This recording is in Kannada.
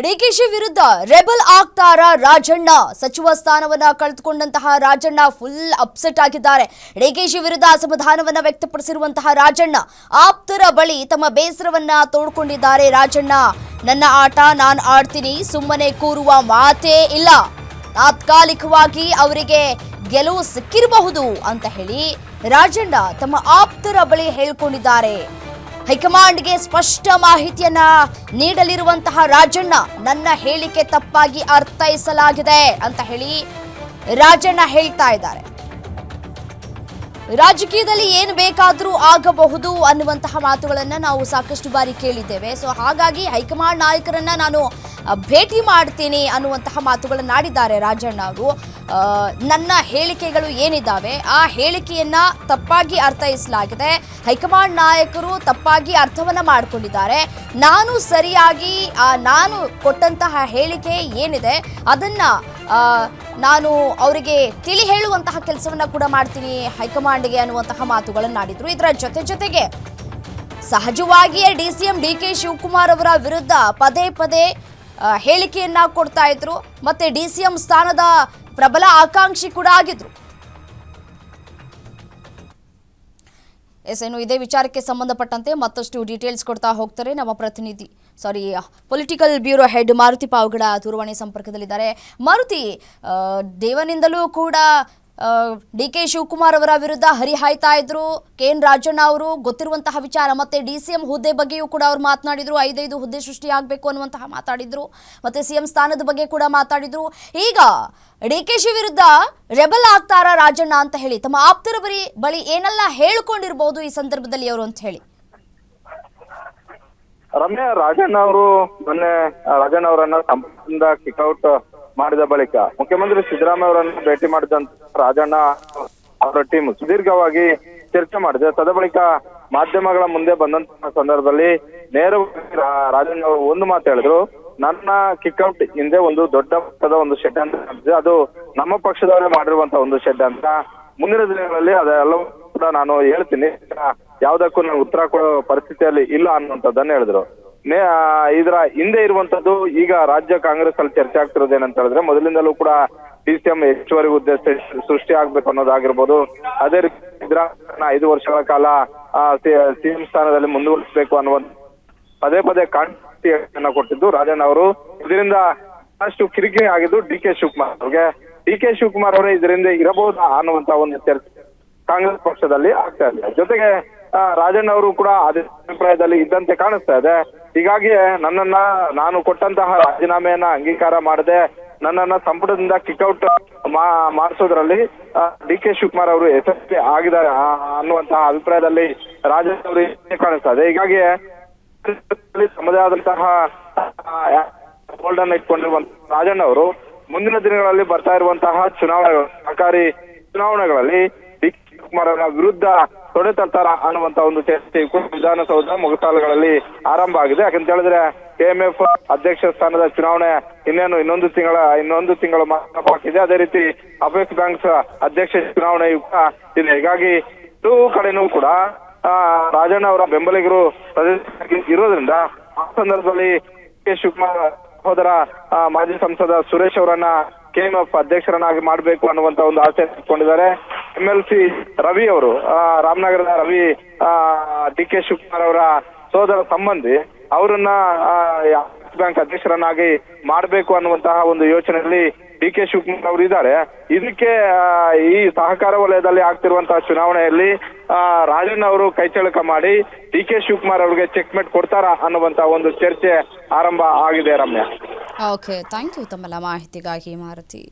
ಡಿಕೆಶಿ ವಿರುದ್ಧ ರೆಬಲ್ ಆಗ್ತಾರ ರಾಜಣ್ಣ. ಸಚಿವ ಸ್ಥಾನವನ್ನ ಕಳೆದುಕೊಂಡಂತಹ ರಾಜಣ್ಣ ಫುಲ್ ಅಪ್ಸೆಟ್ ಆಗಿದ್ದಾರೆ. ಡಿಕೆಶಿ ವಿರುದ್ಧ ಅಸಮಾಧಾನವನ್ನ ವ್ಯಕ್ತಪಡಿಸಿರುವಂತಹ ರಾಜಣ್ಣ ಆಪ್ತರ ಬಳಿ ತಮ್ಮ ಬೇಸರವನ್ನ ತೋಡ್ಕೊಂಡಿದ್ದಾರೆ. ರಾಜಣ್ಣ, ನನ್ನ ಆಟ ನಾನು ಆಡ್ತೀನಿ, ಸುಮ್ಮನೆ ಕೂರುವ ಮಾತೇ ಇಲ್ಲ. ತಾತ್ಕಾಲಿಕವಾಗಿ ಅವರಿಗೆ ಗೆಲುವು ಸಿಕ್ಕಿರಬಹುದು ಅಂತ ಹೇಳಿ ರಾಜಣ್ಣ ತಮ್ಮ ಆಪ್ತರ ಬಳಿ ಹೇಳ್ಕೊಂಡಿದ್ದಾರೆ. ಹೈಕಮಾಂಡ್ಗೆ ಸ್ಪಷ್ಟ ಮಾಹಿತಿಯನ್ನ ನೀಡಲಿರುವಂತಹ ರಾಜಣ್ಣ, ನನ್ನ ಹೇಳಿಕೆ ತಪ್ಪಾಗಿ ಅರ್ಥೈಸಲಾಗಿದೆ ಅಂತ ಹೇಳಿ ರಾಜಣ್ಣ ಹೇಳ್ತಾ ಇದ್ದಾರೆ. ರಾಜಕೀಯದಲ್ಲಿ ಏನು ಬೇಕಾದರೂ ಆಗಬಹುದು ಅನ್ನುವಂತಹ ಮಾತುಗಳನ್ನ ನಾವು ಸಾಕಷ್ಟು ಬಾರಿ ಕೇಳಿದ್ದೇವೆ. ಸೊ ಹಾಗಾಗಿ ಹೈಕಮಾಂಡ್ ನಾಯಕರನ್ನ ನಾನು ಭೇಟಿ ಮಾಡ್ತೀನಿ ಅನ್ನುವಂತಹ ಮಾತುಗಳನ್ನ ಆಡಿದ್ದಾರೆ ರಾಜಣ್ಣ ಅವರು. ನನ್ನ ಹೇಳಿಕೆಗಳು ಏನಿದ್ದಾವೆ ಆ ಹೇಳಿಕೆಯನ್ನ ತಪ್ಪಾಗಿ ಅರ್ಥೈಸಲಾಗಿದೆ, ಹೈಕಮಾಂಡ್ ನಾಯಕರು ತಪ್ಪಾಗಿ ಅರ್ಥವನ್ನ ಮಾಡಿಕೊಂಡಿದ್ದಾರೆ. ನಾನು ಸರಿಯಾಗಿ ನಾನು ಕೊಟ್ಟಂತಹ ಹೇಳಿಕೆ ಏನಿದೆ ಅದನ್ನ ನಾನು ಅವರಿಗೆ ತಿಳಿ ಹೇಳುವಂತಹ ಕೆಲಸವನ್ನ ಕೂಡ ಮಾಡ್ತೀನಿ ಹೈಕಮಾಂಡ್ಗೆ ಅನ್ನುವಂತಹ ಮಾತುಗಳನ್ನಾಡಿದ್ರು. ಇದರ ಜೊತೆಗೆ ಸಹಜವಾಗಿಯೇ ಡಿಸಿಎಂ ಡಿಕೆ ಶಿವಕುಮಾರ್ ಅವರ ವಿರುದ್ಧ ಪದೇ ಪದೇ ಹೇಳಿಕೆಯನ್ನ ಕೊಡ್ತಾ ಇದ್ರು. ಮತ್ತೆ ಡಿಸಿಎಂ ಸ್ಥಾನದ ಪ್ರಬಲ ಆಕಾಂಕ್ಷಿ ಕೂಡ ಆಗಿದ್ರು. ಏನು ಇದೇ ವಿಚಾರಕ್ಕೆ ಸಂಬಂಧಪಟ್ಟಂತೆ ಮತ್ತಷ್ಟು ಡೀಟೇಲ್ಸ್ ಕೊಡ್ತಾ ಹೋಗ್ತಾರೆ ನಮ್ಮ ಪ್ರತಿನಿಧಿ political bureau head Maruti Pavagada ದೂರವಾಣಿ ಸಂಪರ್ಕದಲ್ಲಿದ್ದಾರೆ. ಮಾರುತಿ, ದೇವನಿಂದಲೂ ಕೂಡ ಡಿಕೆ ಶಿವಕುಮಾರ್ ಅವರ ವಿರುದ್ಧ ಹರಿಹಾಯ್ತಾ ಇದ್ರು ಕೆಎನ್ ರಾಜಣ್ಣ ಅವರು, ಗೊತ್ತಿರುವಂತಹ ವಿಚಾರ. ಮತ್ತೆ ಡಿಸಿಎಂ ಹುದ್ದೆ ಬಗ್ಗೆಯೂ ಕೂಡ ಅವರು ಮಾತನಾಡಿದ್ರು, 5 ಹುದ್ದೆ ಸೃಷ್ಟಿಯಾಗಬೇಕು ಅನ್ನುವಂತಹ ಮಾತಾಡಿದ್ರು. ಮತ್ತೆ ಸಿಎಂ ಸ್ಥಾನದ ಬಗ್ಗೆ ಕೂಡ ಮಾತಾಡಿದ್ರು. ಈಗ ಡಿಕೆಶಿ ವಿರುದ್ಧ ರೆಬಲ್ ಆಗ್ತಾರ ರಾಜಣ್ಣ ಅಂತ ಹೇಳಿ ತಮ್ಮ ಆಪ್ತರ ಬಳಿ ಏನೆಲ್ಲ ಹೇಳ್ಕೊಂಡಿರ್ಬಹುದು ಈ ಸಂದರ್ಭದಲ್ಲಿ ಅವರು ಅಂತ ಹೇಳಿ? ರಮ್ಯಾ, ರಾಜಣ್ಣ ಅವರು ಮೊನ್ನೆ ರಾಜಣ್ಣ ಅವರನ್ನ ಸಂಪುಟದಿಂದ ಕಿಕ್ಔಟ್ ಮಾಡಿದ ಬಳಿಕ ಮುಖ್ಯಮಂತ್ರಿ ಸಿದ್ದರಾಮಯ್ಯ ಅವರನ್ನು ಭೇಟಿ ಮಾಡಿದಂತ ರಾಜಣ್ಣ ಅವರ ಟೀಮ್ ಸುದೀರ್ಘವಾಗಿ ಚರ್ಚೆ ಮಾಡಿದೆ. ತದ ಬಳಿಕ ಮಾಧ್ಯಮಗಳ ಮುಂದೆ ಬಂದಂತಹ ಸಂದರ್ಭದಲ್ಲಿ ನೇರವಾಗಿ ರಾಜಣ್ಣ ಅವರು ಒಂದು ಮಾತು ಹೇಳಿದ್ರು, ನನ್ನ ಕಿಕ್ಔಟ್ ಹಿಂದೆ ಒಂದು ದೊಡ್ಡ ಮಟ್ಟದ ಒಂದು ಶೆಡ್ ಅಂತ ಅದು ನಮ್ಮ ಪಕ್ಷದವರೇ ಮಾಡಿರುವಂತಹ ಒಂದು ಶೆಡ್ ಅಂತ. ಮುಂದಿನ ದಿನಗಳಲ್ಲಿ ಅದೆಲ್ಲವೂ ಕೂಡ ನಾನು ಹೇಳ್ತೀನಿ, ಯಾವ್ದಕ್ಕೂ ನಾನು ಉತ್ತರ ಕೊಡೋ ಪರಿಸ್ಥಿತಿಯಲ್ಲಿ ಇಲ್ಲ ಅನ್ನುವಂಥದ್ದನ್ನ ಹೇಳಿದ್ರು. ಇದರ ಹಿಂದೆ ಇರುವಂತದ್ದು ಈಗ ರಾಜ್ಯ ಕಾಂಗ್ರೆಸ್ ಅಲ್ಲಿ ಚರ್ಚೆ ಆಗ್ತಿರೋದು ಏನಂತ ಹೇಳಿದ್ರೆ, ಮೊದಲಿಂದಲೂ ಕೂಡ ಡಿಸಿಎಂ ಹೆಚ್ಚುವರಿ ಹುದ್ದೆ ಸೃಷ್ಟಿ ಆಗ್ಬೇಕು ಅನ್ನೋದಾಗಿರ್ಬೋದು, ಅದೇ ರೀತಿ 5 ವರ್ಷಗಳ ಕಾಲ ಸಿಎಂ ಸ್ಥಾನದಲ್ಲಿ ಮುಂದುವರಿಸಬೇಕು ಅನ್ನುವಂತ ಪದೇ ಪದೇ ಕಾಂಟ್ಯಾಕ್ಟ್ ಕೊಟ್ಟಿದ್ದು ರಾಜಣ್ಣ ಅವರು. ಇದರಿಂದ ಅಷ್ಟು ಕಿರಿಕಿರಿ ಆಗಿದ್ದು ಡಿಕೆ ಶಿವಕುಮಾರ್ ಅವ್ರಿಗೆ. ಡಿಕೆ ಶಿವಕುಮಾರ್ ಅವರೇ ಇದರಿಂದ ಇರಬಹುದಾ ಅನ್ನುವಂತ ಒಂದು ಚರ್ಚೆ ಕಾಂಗ್ರೆಸ್ ಪಕ್ಷದಲ್ಲಿ ಆಗ್ತಾ ಇದೆ. ಜೊತೆಗೆ ರಾಜಣ್ಣ ಅವರು ಕೂಡ ಅದೇ ಅಭಿಪ್ರಾಯದಲ್ಲಿ ಇದ್ದಂತೆ ಕಾಣಿಸ್ತಾ ಇದೆ. ಹೀಗಾಗಿ ನಾನು ಕೊಟ್ಟಂತಹ ರಾಜೀನಾಮೆಯನ್ನ ಅಂಗೀಕಾರ ಮಾಡದೆ ನನ್ನನ್ನ ಸಂಪುಟದಿಂದ ಕಿಕ್ಔಟ್ ಮಾಡಿಸೋದ್ರಲ್ಲಿ ಡಿಕೆ ಶಿವಕುಮಾರ್ ಅವರು ಯಶಸ್ವಿ ಆಗಿದ್ದಾರೆ ಅನ್ನುವಂತಹ ಅಭಿಪ್ರಾಯದಲ್ಲಿ ರಾಜಣ್ಣ ಅವರು ಕಾಣಿಸ್ತಾ ಇದೆ. ಹೀಗಾಗಿ ತಮ್ಮದೇ ಆದಂತಹ ಹೋಲ್ಡ್ ಅನ್ನು ಇಟ್ಕೊಂಡಿರುವಂತಹ ರಾಜಣ್ಣ ಅವರು ಮುಂದಿನ ದಿನಗಳಲ್ಲಿ ಬರ್ತಾ ಇರುವಂತಹ ಸರ್ಕಾರಿ ಚುನಾವಣೆಗಳಲ್ಲಿ ಡಿಕೆ ಶಿವಕುಮಾರ್ ಅವರ ವಿರುದ್ಧ ತೊಡೆ ತರ್ತಾರ ಅನ್ನುವಂತ ಒಂದು ಚರ್ಚೆ ವಿಧಾನಸೌಧ ಮೊಗಸಾಲುಗಳಲ್ಲಿ ಆರಂಭ ಆಗಿದೆ. ಯಾಕಂತ ಹೇಳಿದ್ರೆ ಕೆಎಂಎಫ್ ಅಧ್ಯಕ್ಷ ಸ್ಥಾನದ ಚುನಾವಣೆ ಇನ್ನೊಂದು ತಿಂಗಳು ಮಾತ್ರ ಬಾಕಿ ಇದೆ. ಅದೇ ರೀತಿ ಅಪೆಕ್ಸ್ ಬ್ಯಾಂಕ್ಸ್ ಅಧ್ಯಕ್ಷ ಚುನಾವಣೆಯು ಕೂಡ ಇದೆ. ಹೀಗಾಗಿ ಎರಡೂ ಕಡೆನೂ ಕೂಡ ರಾಜಣ್ಣ ಅವರ ಬೆಂಬಲಿಗರು ಇರೋದ್ರಿಂದ ಆ ಸಂದರ್ಭದಲ್ಲಿ ಕೆ ಶಿವಕುಮಾರ್ ಸಹೋದರ ಮಾಜಿ ಸಂಸದ ಸುರೇಶ್ ಅವರನ್ನ ಕೆಎಂಎಫ್ ಅಧ್ಯಕ್ಷರನ್ನಾಗಿ ಮಾಡಬೇಕು ಅನ್ನುವಂತ ಒಂದು ಆಸೆ ಇಟ್ಕೊಂಡಿದ್ದಾರೆ. MLC ರವಿ ಅವರು, ರಾಮನಗರದ ರವಿ ಡಿಕೆ ಶಿವಕುಮಾರ್ ಅವರ ಸೋದರ ಸಂಬಂಧಿ, ಅವರನ್ನ ಬ್ಯಾಂಕ್ ಅಧ್ಯಕ್ಷರನ್ನಾಗಿ ಮಾಡಬೇಕು ಅನ್ನುವಂತಹ ಒಂದು ಯೋಚನೆಯಲ್ಲಿ ಡಿಕೆ ಶಿವಕುಮಾರ್ ಅವರು ಇದ್ದಾರೆ. ಇದಕ್ಕೆ ಈ ಸಹಕಾರ ವಲಯದಲ್ಲಿ ಆಗ್ತಿರುವಂತಹ ಚುನಾವಣೆಯಲ್ಲಿ ರಾಜಣ್ಣ ಅವರು ಕೈಚಳಕ ಮಾಡಿ ಡಿಕೆ ಶಿವಕುಮಾರ್ ಅವರಿಗೆ ಚೆಕ್ಮೇಟ್ ಕೊಡ್ತಾರಾ ಅನ್ನುವಂತ ಒಂದು ಚರ್ಚೆ ಆರಂಭ ಆಗಿದೆ. ರಮ್ಯಾ, ಓಕೆ, ಥ್ಯಾಂಕ್ ಯು ತಮ್ಮೆಲ್ಲ ಮಾಹಿತಿಗಾಗಿ ಮಾರುತಿ.